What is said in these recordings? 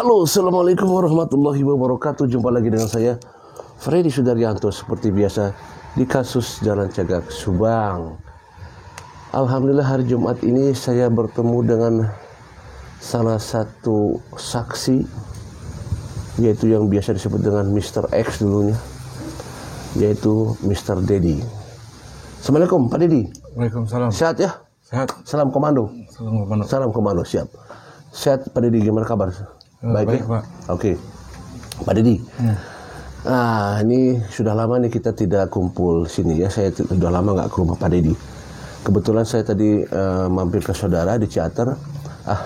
Halo, assalamualaikum warahmatullahi wabarakatuh. Jumpa lagi dengan saya, Freddy Sudaryanto, seperti biasa di kasus Jalan Cagak Subang. Alhamdulillah hari Jumat ini saya bertemu dengan salah satu saksi, yaitu yang biasa disebut dengan Mr. X dulunya, yaitu Mr. Dedi. Assalamualaikum Pak Dedi. Waalaikumsalam. Sehat ya? Sehat. Salam komando. Salam komando. Salam komando, siap. Sehat Pak Dedi, gimana kabar? Baik ya? Pak. Oke. Pak Dedi. Ini sudah lama nih kita tidak kumpul sini ya. Saya sudah lama nggak ke rumah Pak Dedi. Kebetulan saya tadi mampir ke saudara di Ciater.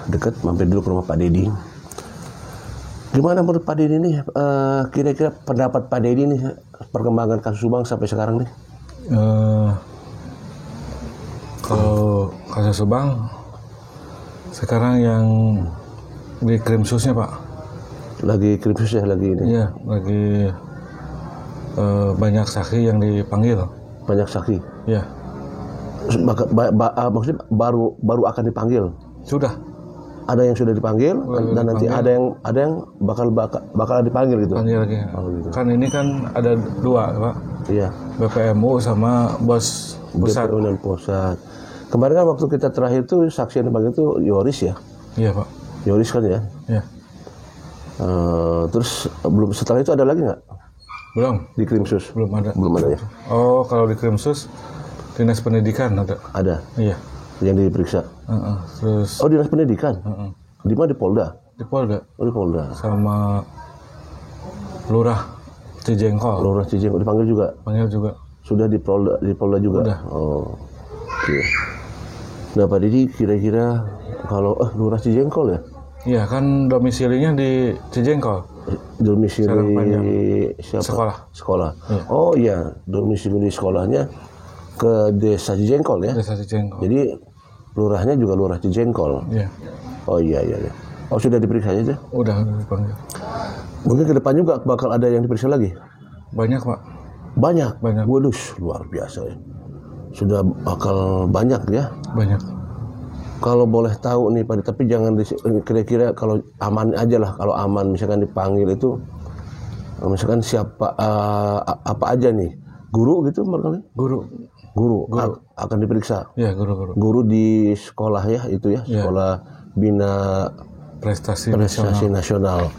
Deket, mampir dulu ke rumah Pak Dedi. Gimana menurut Pak Dedi nih? Kira-kira pendapat Pak Dedi nih perkembangan kasus Subang sampai sekarang nih? Kalau kasus Subang sekarang yang di Krimsusnya Pak. Lagi Krimsus ya lagi ini? Iya, lagi banyak saksi yang dipanggil. Banyak saksi? Iya. Maksudnya baru akan dipanggil? Sudah. Ada yang sudah dipanggil dan nanti ada yang bakal dipanggil gitu. Panggil lagi. Gitu. Kan ini kan ada dua Pak. Iya. BPMU sama bos pusat. BPMU dan pusat. Kemarin kan waktu kita terakhir tuh saksi yang dipanggil itu Yoris ya. Iya Pak. Yoris kan ya. Iya. Terus setelah itu ada lagi nggak? Belum. Di Krimsus? Belum ada. Belum ada ya. Oh, kalau di Krimsus Dinas Pendidikan ada. Ada. Iya. Yang diperiksa. Terus. Oh, Dinas Pendidikan. Di mana? Di Polda. Di Polda. Oh, di Polda. Sama Lurah Cijengkol. Lurah Cijengkol dipanggil juga. Panggil juga. Sudah di Polda juga. Udah. Oh. Oke. Nah, Pak Dedi kira-kira kalau Lurah Cijengkol ya? Iya, kan domisilinya di Cijengkol. Domisili siapa? Sekolah. Iya. Oh iya, domisili sekolahnya ke Desa Cijengkol ya. Desa Cijengkol. Jadi lurahnya juga Lurah Cijengkol. Iya. Oh iya. Oh sudah diperiksa aja? Udah dipanggil. Mungkin ke depan juga bakal ada yang diperiksa lagi? Banyak Pak. Banyak. Banyak. Waduh, luar biasa ya. Sudah bakal banyak ya. Banyak. Kalau boleh tahu nih Pak, tapi jangan kira-kira kalau aman aja lah. Kalau aman misalkan dipanggil itu, misalkan siapa apa aja nih, guru gitu barangkali? Guru. Akan diperiksa. Iya, guru. Guru di sekolah ya itu ya, sekolah bina prestasi nasional.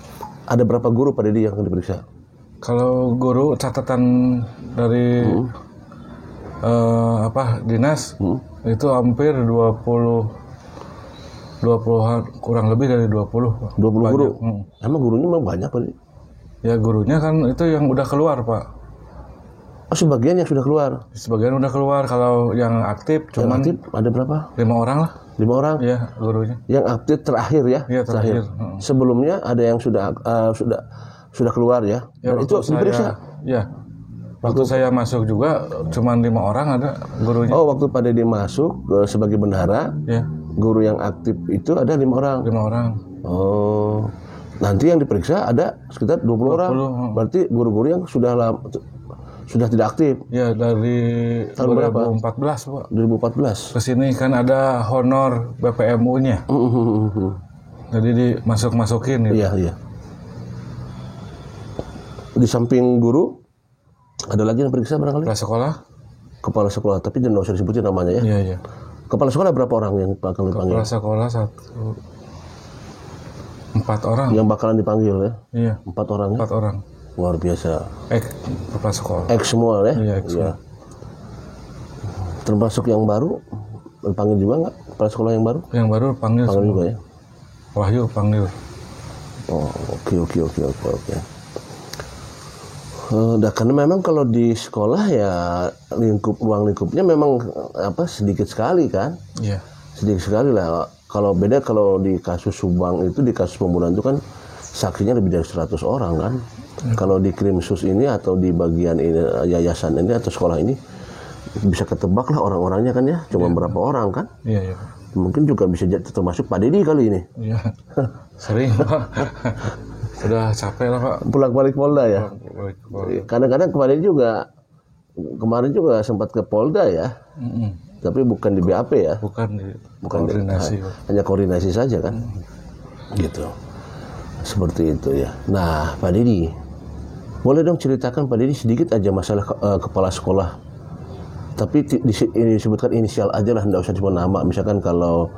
Ada berapa guru Pak Dedi yang akan diperiksa? Kalau guru catatan dari dinas itu hampir 20-an, kurang lebih dari 20. 20 guru? Emang gurunya memang banyak Pak? Ya gurunya kan itu yang udah keluar Pak. Oh sebagian yang sudah keluar? Sebagian udah keluar, kalau yang aktif cuman aktif ada berapa? 5 orang lah. 5 orang? Iya gurunya. Yang aktif terakhir ya? Iya terakhir. Sebelumnya ada yang sudah keluar ya? Dan itu diperiksa? Iya. Waktu saya masuk juga cuman 5 orang ada gurunya. Oh waktu Pak Dedi masuk sebagai bendahara, guru yang aktif itu ada 5 orang? 5 orang. Oh, nanti yang diperiksa ada sekitar 20 orang. Berarti guru-guru yang sudah tidak aktif? Ya dari tahun 2014 Pak. 2014? Kesini kan ada honor BPMU-nya. Jadi dimasukin gitu. Iya. Di samping guru, ada lagi yang periksa barangkali? Kepala sekolah, tapi jangan usah disebutin namanya ya. Iya. Kepala sekolah berapa orang yang bakal dipanggil? Kepala sekolah 4 orang. Yang bakalan dipanggil ya? Iya. 4 orang ya? 4 orang. Luar biasa. Kepala sekolah. X semua ya? Iya, X semua. Termasuk yang baru, dipanggil juga nggak? Kepala sekolah yang baru? Yang baru panggil juga ya? Wahyu panggil. Oh, oke. Karena memang kalau di sekolah ya ruang lingkupnya memang sedikit sekali kan? Iya. Sedikit sekali lah. Kalau beda kalau di kasus Subang itu, di kasus pembunuhan itu kan saksinya lebih dari 100 orang kan? Kalau di Krimsus ini atau di bagian ini, yayasan ini atau sekolah ini bisa ketebak lah orang-orangnya kan ya? Cuma berapa orang kan? Iya. Mungkin juga bisa termasuk Pak Dedi kali ini. Iya. Sering Pak. Sudah capek lah Pak. Pulang balik Polda ya. Kadang-kadang kemarin juga sempat ke Polda ya. Tapi bukan di BAP ya. Bukan koordinasi. Hanya koordinasi saja kan. Gitu. Seperti itu ya. Nah, Pak Dedi, boleh dong ceritakan Pak Dedi sedikit aja masalah kepala sekolah. Tapi disebutkan inisial aja lah, nggak usah cuma nama. Misalkan kalau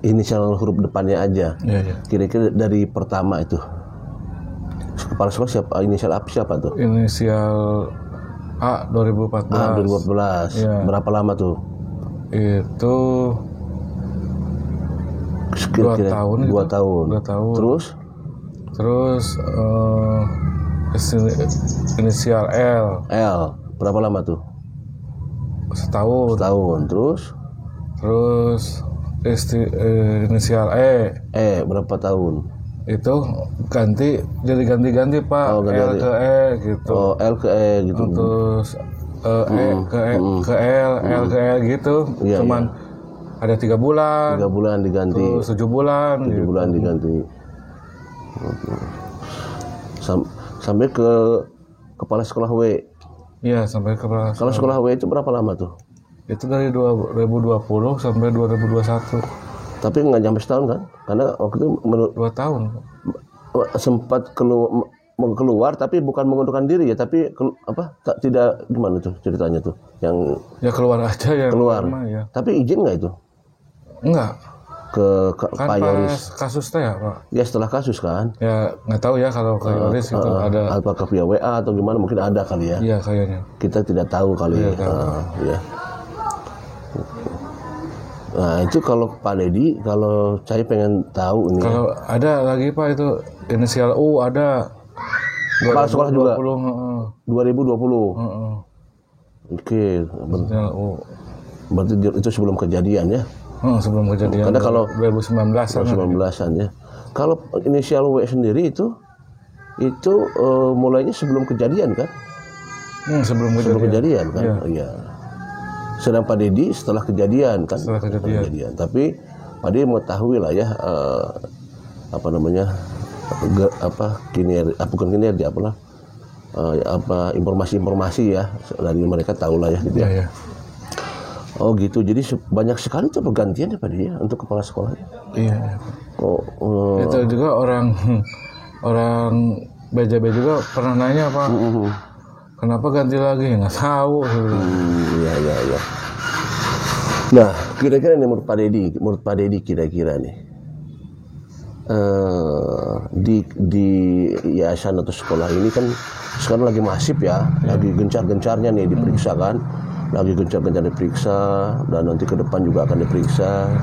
inisial huruf depannya aja. Iya. Kira-kira dari pertama itu kepala sekolah siapa? Inisial siapa tuh? Inisial A 2014. Ah, 2014. Iya. Berapa lama tuh? Itu 2 tahun. 2 tahun. 2 tahun. Terus inisial L. L. Berapa lama tuh? Setahun. Terus inisial E. Berapa tahun? Itu ganti Pak. Oh, L ke E gitu. Oh, L ke E gitu. Terus E ke L, L ke E gitu. Iya, Cuman ada 3 bulan. 3 bulan diganti. Terus 7 bulan. 7 gitu. bulan diganti. Sampai ke kepala sekolah W. Iya, sampai ke Kalau sekolah W itu berapa lama tuh? itu dari 2020 sampai 2021. Tapi nggak sampai setahun kan? Karena waktu itu 2 tahun. sempat mau keluar tapi bukan mengundurkan diri ya, tapi tidak gimana tuh ceritanya tuh yang Ya keluar aja ya. keluar. Ya. Tapi izin nggak itu? Enggak. Ke Kan Pak Yoris? pas kasus teh ya Pak. Ya setelah kasus kan? Ya nggak tahu ya kalau ke Yoris itu ada. Apakah via WA atau gimana? Mungkin ada kali ya. Iya kayaknya. Kita tidak tahu kali. Iya, tahu. Ya. Nah itu kalau Pak Dedi, kalau saya pengen tahu ini. Kalau ada lagi Pak itu inisial U ada. Kepala sekolah juga. 2020. 2020. Oke. Inisial U. Berarti itu sebelum kejadian ya? Sebelum kejadian. Karena kalau 2019-an. 2019-an ya. Kalau inisial W sendiri itu mulainya sebelum kejadian kan? Sebelum kejadian kan? Iya. Sedang Pak Dedi setelah kejadian kan? Setelah kejadian. Tapi Pak Dedi mengetahui lah ya informasi-informasi ya dari mereka tahu lah ya gitu ya. Iya. Oh gitu, jadi banyak sekali tuh pergantian ya Pak Dedi ya untuk kepala sekolah. Iya. Itu juga orang BJB juga pernah nanya Pak. Kenapa ganti lagi? Nggak tahu. Iya. Nah, kira-kira nih menurut Pak Dedi kira-kira nih di yayasan atau sekolah ini kan sekarang lagi masif ya, lagi gencar-gencarnya nih diperiksa kan, lagi gencar-gencar diperiksa dan nanti ke depan juga akan diperiksa.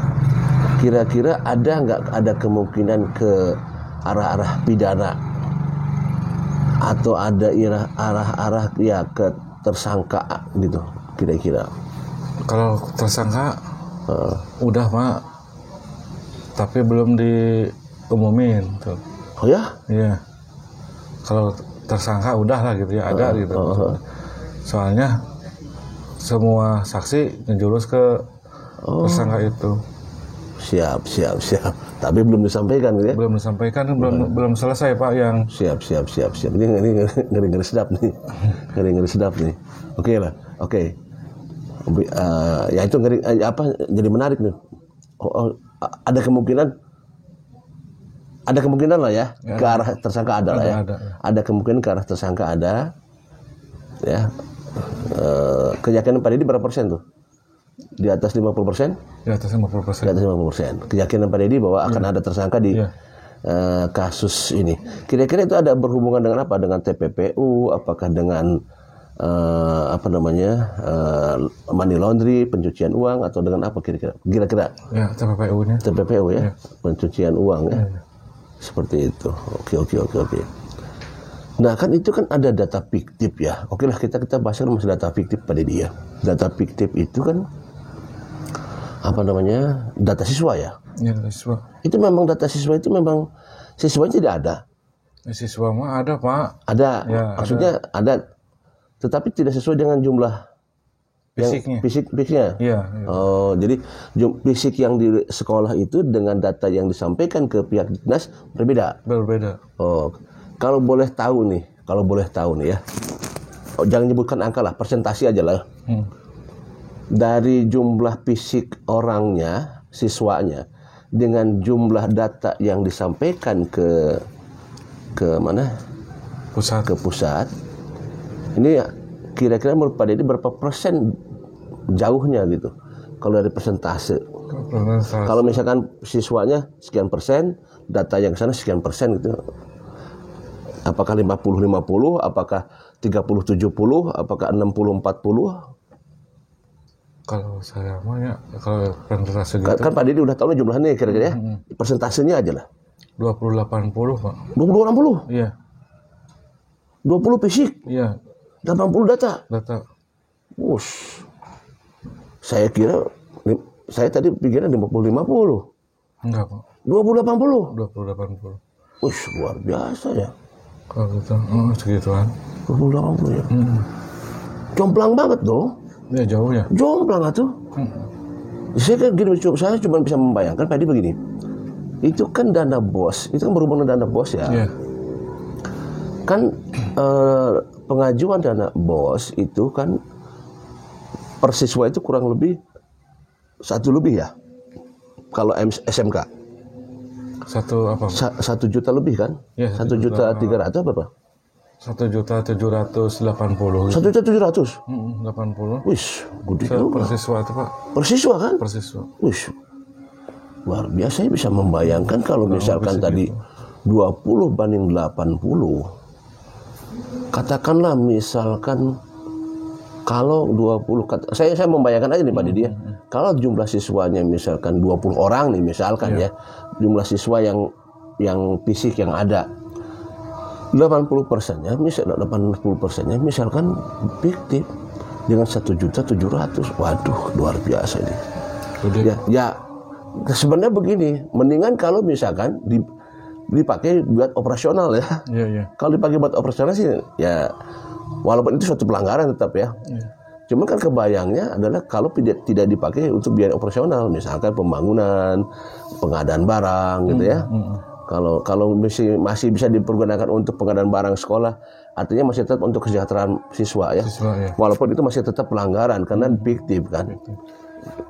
Kira-kira ada kemungkinan ke arah-arah pidana atau ada arah-arah ya ke tersangka gitu kira-kira? Kalau tersangka udah Pak, tapi belum diumumin tuh. Oh ya? Iya. Kalau tersangka udah lah gitu ya, ada gitu. Soalnya semua saksi ngejurus ke tersangka itu. Siap. Tapi belum disampaikan gitu ya? Belum disampaikan, belum selesai Pak yang. Siap. Ini ngeri sedap nih. Ngeri sedap nih. Oke lah. Oke. Ya itu ngeri jadi menarik nih. Ada kemungkinan lah ya, ke arah tersangka ada lah ya. Ada kemungkinan ke arah tersangka ada. Ya. Keyakinan Pak Dedi berapa persen tuh? Di atas 50%? Di atas 50%. Di atas 50%. Keyakinan Pak Dedi bahwa akan ada tersangka di kasus ini. Kira-kira itu ada berhubungan dengan apa? Dengan TPPU? Apakah dengan money laundry, pencucian uang, atau dengan apa kira-kira? Ya, TPPU-nya. TPPU ya, pencucian uang ya. Seperti itu. Oke. Nah kan itu kan ada data fiktif ya. Oke lah kita bahas masalah data fiktif pada dia. Data fiktif itu kan data siswa ya. Iya, data siswa. Itu memang data siswa itu memang siswanya tidak ada. Siswa mah ada Pak. Ada. Ya, maksudnya ada. Tetapi tidak sesuai dengan jumlah fisiknya. Iya. Oh, jadi fisik yang di sekolah itu dengan data yang disampaikan ke pihak dinas berbeda. Oh, kalau boleh tahu nih ya. Oh, jangan nyebutkan angka lah, persentase aja lah. Dari jumlah fisik orangnya, siswanya dengan jumlah data yang disampaikan ke mana? Ke pusat. Ini kira-kira menurut Pak Dedi berapa persen jauhnya gitu? Kalau dari persentase. Kalau misalkan siswanya sekian persen, data yang sana sekian persen gitu. Apakah 50-50, apakah 30-70, apakah 60-40? Kalau saya mah ya, kalau persentase gitu. Kan Pak Dedi udah tahu jumlahnya kira-kira ya. Persentasenya aja lah. 20-80, Pak. 20-80? Iya. 20 fisik? Iya. 80 data? Data. Wush. Saya tadi pikirnya 50-50. Enggak, Pak. 20-80? 20-80. Wush, luar biasa ya. Kalau gitu, segituan. 20-80 ya. Jomplang banget dong. Ya jauh ya. Jomplang atuh. Saya kan gini, saya cuma bisa membayangkan tadi begini. Itu kan dana BOS, itu kan berhubungan dengan dana BOS ya. Iya. Kan pengajuan dana BOS itu kan per siswa itu kurang lebih 1 lebih ya. Kalau SMK. 1 juta lebih kan? Ya, 1.300.000 berapa? 1.780.000. 1.700.000. 80. Wis, gede juga. Per siswa itu, Pak. Per siswa kan? Per siswa. Wis. Luar biasa, saya bisa membayangkan kalau misalkan tadi 20 banding 80. Katakanlah misalkan kalau 20, saya membayangkan aja nih Pak Dedi ya. Kalau jumlah siswanya misalkan 20 orang nih misalkan ya. Jumlah siswa yang fisik yang ada. 80%-nya misalkan fiktif dengan 1.700.000. Waduh, luar biasa ini. Ya, sebenarnya begini, mendingan kalau misalkan dipakai buat operasional ya. Iya. Kalau dipakai buat operasional sih ya walaupun itu suatu pelanggaran tetap ya. Cuman kan kebayangnya adalah kalau tidak dipakai untuk biaya operasional, misalkan pembangunan, pengadaan barang gitu ya. Kalau masih bisa dipergunakan untuk pengadaan barang sekolah, artinya masih tetap untuk kesejahteraan siswa ya. Walaupun itu masih tetap pelanggaran karena fiktif kan.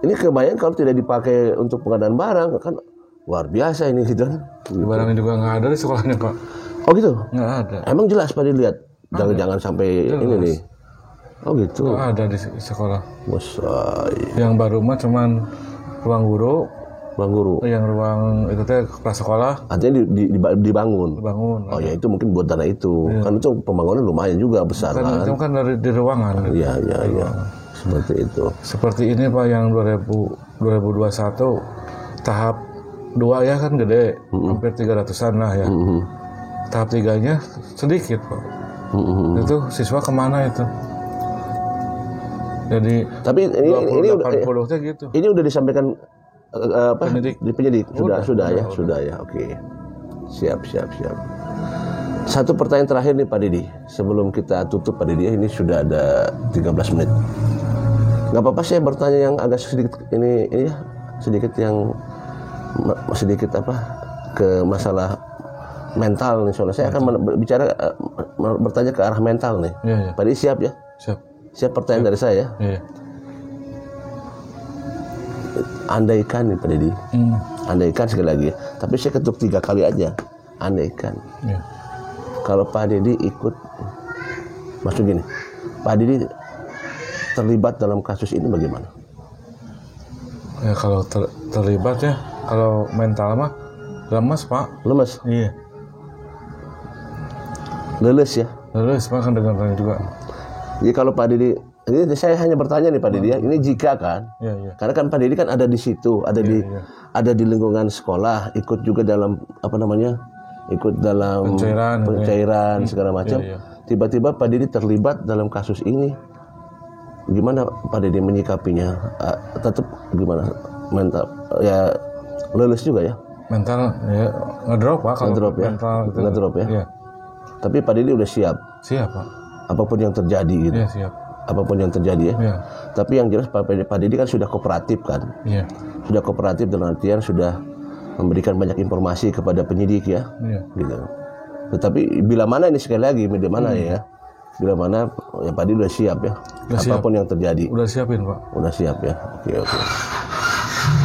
Ini kebayang kalau tidak dipakai untuk pengadaan barang kan luar biasa ini gitu. Barangnya juga nggak ada di sekolahnya, Pak. Oh gitu? Nggak ada. Emang jelas Pak dilihat. Jangan sampai jelas. Ini nih. Oh gitu. Nggak ada di sekolah. Wasai. Yang baru mah cuman ruang guru. Yang ruang itu teh prasekolah. Artinya dibangun. Oh ya itu mungkin buat dana itu. Iya. Kan itu pembangunan lumayan juga besar kan. Itu kan di ruangan. Iya. Seperti itu. Seperti ini Pak yang 2021 tahap 2 ya kan gede. Hampir 300-an lah ya. Tahap 3-nya sedikit Pak. Itu siswa kemana itu? Jadi tapi ini udah gitu. Ini udah disampaikan penyidik sudah ya. Oke. Siap. Satu pertanyaan terakhir nih Pak Dedi. Sebelum kita tutup Pak Dedi, ini sudah ada 13 menit. Gak apa-apa saya bertanya yang agak sedikit ini ya, sedikit ke masalah mental nih, soalnya saya akan bertanya ke arah mental nih. Pak Dedi siap ya? Siap pertanyaan dari saya. Iya. Andaikan nih Pak Dedi, andaikan sekali lagi, tapi saya ketuk 3 kali aja. Andaikan, kalau Pak Dedi ikut, maksud gini, Pak Dedi terlibat dalam kasus ini bagaimana? Ya kalau terlibat ya, kalau mental mah lemes Pak. Lemes? Iya. Leles ya? Leles Pak, kan dengar juga. Jadi kalau Pak Dedi, ini saya hanya bertanya nih Pak Dedi ya, ini jika kan, karena kan Pak Dedi kan ada di situ, ada di lingkungan sekolah, ikut juga dalam ikut dalam pencairan segala macam. Tiba-tiba Pak Dedi terlibat dalam kasus ini, gimana Pak Dedi menyikapinya? Tetap gimana? Mental ya leles juga ya? Mental ya ngedrop Pak, kalau ngedrop ya. Tapi Pak Dedi udah siap. Siap Pak. Apapun yang terjadi gitu. Iya siap. Apapun yang terjadi ya. Tapi yang jelas Pak Dedi kan sudah kooperatif kan. Iya. Sudah kooperatif dalam artian sudah memberikan banyak informasi kepada penyidik ya. Gitu. Tetapi bila mana ini sekali lagi, bila mana ya. Bila mana ya Pak Dedi udah siap ya. Apapun yang terjadi. Udah siapin Pak. Udah siap ya. Oke.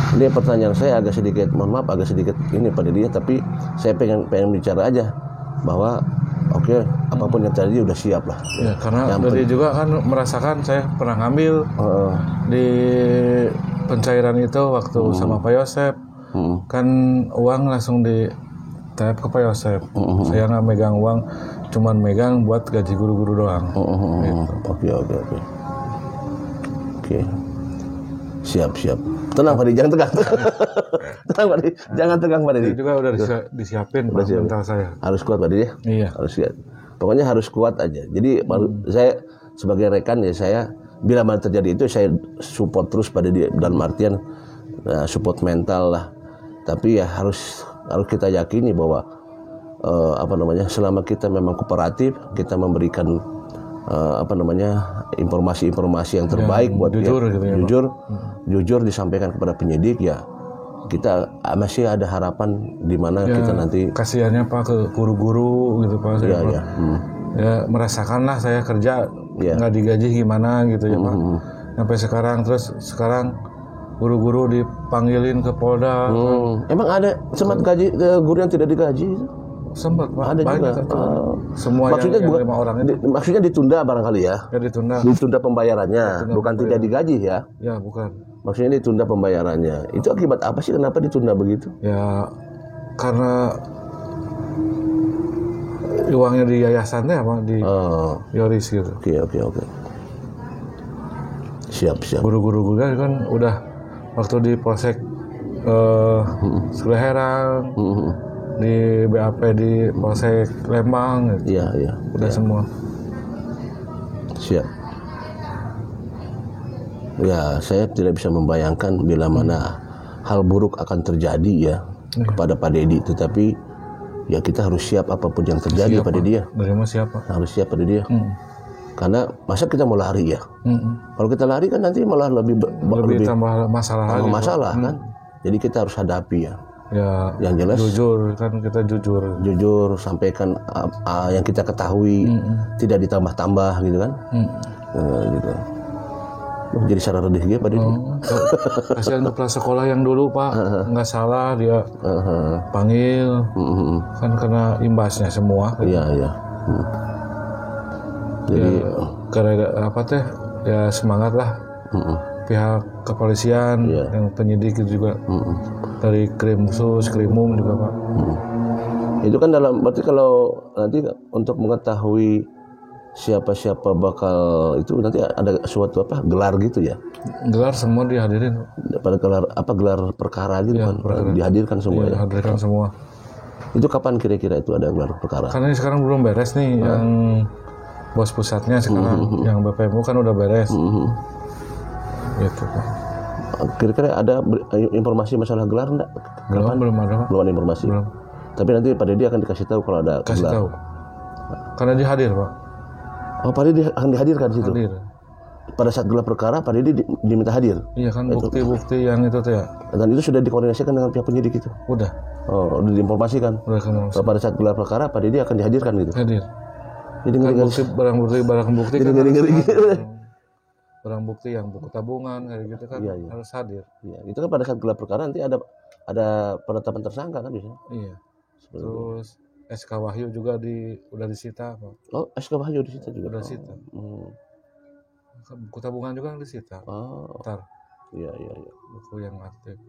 Ini pertanyaan saya agak sedikit, mohon maaf agak sedikit ini pada dia, tapi saya pengen bicara aja bahwa oke, apapun yang terjadi udah siap lah. Ya, karena tadi juga kan merasakan saya pernah ngambil di pencairan itu waktu sama Pak Yosep. Kan uang langsung di tap ke Pak Yosep. Saya nggak megang uang, cuman megang buat gaji guru-guru doang. Gitu. Oke. Siap. Tenang Pak Di, jangan tegang. Tenang Pak Di, jangan tegang Pak Di. Itu juga udah disiapin mental saya. Harus kuat Pak Di ya? Iya. Harus kuat. Pokoknya harus kuat aja. Jadi saya sebagai rekan ya, saya bila mana terjadi itu saya support terus pada dia, dalam artian support mental lah. Tapi ya harus kita yakini bahwa selama kita memang kooperatif, kita memberikan informasi-informasi yang terbaik buat jujur, dia, gitu ya, jujur disampaikan kepada penyidik, ya kita masih ada harapan di mana ya, kita nanti. Kasihannya Pak ke guru-guru gitu Pak. Ya merasakan lah saya kerja nggak digaji gimana gitu ya Pak. Sampai sekarang guru-guru dipanggilin ke Polda. Emang ada sempat gaji guru yang tidak digaji? Sempat Pak. Ada juga. Semua maksudnya yang 5 orang itu. Maksudnya ditunda barangkali ya? Ya ditunda. Ditunda pembayarannya, bukan tidak digaji ya? Ya bukan. Maksudnya ditunda pembayarannya. Itu akibat apa sih? Kenapa ditunda begitu? Ya karena uangnya di yayasannya apa di Yoris gitu. Oke. Siap. Guru-guru juga kan udah waktu di Polsek Seleherang, di BAP di Polsek Lembang gitu. Iya. Udah semua. Siap. Ya, saya tidak bisa membayangkan bila mana hal buruk akan terjadi ya kepada Pak Dedi, tetapi ya kita harus siap apapun yang terjadi pada dia. Dari mana siapa? Harus siap pada dia. Karena masa kita mau lari ya? Kalau kita lari kan nanti malah lebih tambah masalah lagi. Masalah kan? Jadi kita harus hadapi ya. Ya, yang jelas jujur kan, kita jujur sampaikan yang kita ketahui, tidak ditambah-tambah gitu kan. Gitu. Jadi secara redih gitu Pak Dedi. Kasihan kepala sekolah yang dulu Pak, nggak salah dia panggil, kan kena imbasnya semua. Iya. Jadi karena apa teh ya semangat lah pihak kepolisian, yang penyidik itu juga dari Krimum juga Pak. Itu kan berarti kalau nanti untuk mengetahui siapa bakal itu nanti ada suatu gelar gitu ya? Gelar semua dihadirin. Pada gelar perkara gitu kan? Dihadirkan semua ya? Dihadirkan semua. Itu kapan kira-kira itu ada gelar perkara? Karena ini sekarang belum beres nih, yang bos pusatnya sekarang, yang BPMU kan udah beres. Gitu Pak. Kira-kira ada informasi masalah gelar enggak? Belum ada Pak. Belum ada informasi. Belum. Tapi nanti Pak Dedi akan dikasih tahu kalau ada Kasih gelar. tahu. Karena dia hadir Pak. Oh, Pak Dedi akan dihadirkan di situ. Hadir. Pada saat gelar perkara Pak Dedi diminta hadir. Iya kan, bukti-bukti yang itu tuh ya. Dan itu sudah dikoordinasikan dengan pihak penyidik itu. Udah. Oh, udah diinformasikan. Udah pada saat gelar perkara Pak Dedi akan dihadirkan gitu. Hadir. Jadi kan barang bukti kan ngeri. Barang bukti yang buku tabungan kayak gitu kan harus hadir. Iya, itu kan pada saat gelar perkara nanti ada penetapan tersangka kan biasanya. Iya. Terus SK Wahyu juga udah disita Pak. Oh, SK Wahyu disita juga. Udah disita. Buku tabungan juga disita. Ntar. Iya. Buku yang aktif.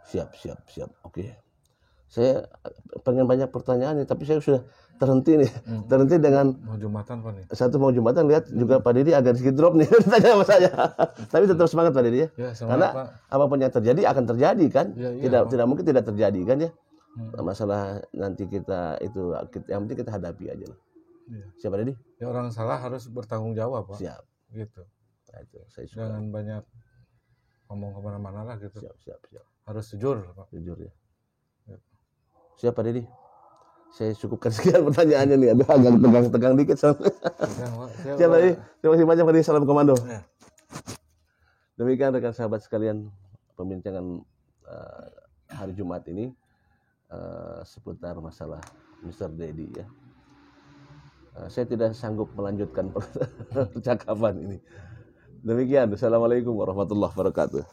Siap. Oke. Saya pengen banyak pertanyaan nih, tapi saya sudah terhenti nih. Terhenti dengan mau Jumatan Pak nih. Mau Jumatan, lihat juga Pak Dedi agak sedikit drop nih tanya sama saya. Tapi tetap semangat Pak Dedi ya. Karena Pak. Apapun yang terjadi akan terjadi kan. Tidak mungkin tidak terjadi kan ya. Masalah nanti kita itu yang penting kita hadapi aja lah. Siapa Dedi? Ya, orang salah harus bertanggung jawab Pak. Siap. Gitu. Nah, itu saya suka. Jangan banyak ngomong kemana-mana lah gitu. Siap. Harus jujur Pak. Jujur ya. Siap Pak Dedi. Saya cukupkan sekian pertanyaannya nih. Aduh, agak tegang dikit soalnya. Siap Pak Dedi. Terima kasih banyak Pak Dedi. Salam komando. Demikian rekan sahabat sekalian pembincangan hari Jumat ini seputar masalah Mr. Dedi ya. Saya tidak sanggup melanjutkan percakapan ini. Demikian. Assalamualaikum warahmatullahi wabarakatuh.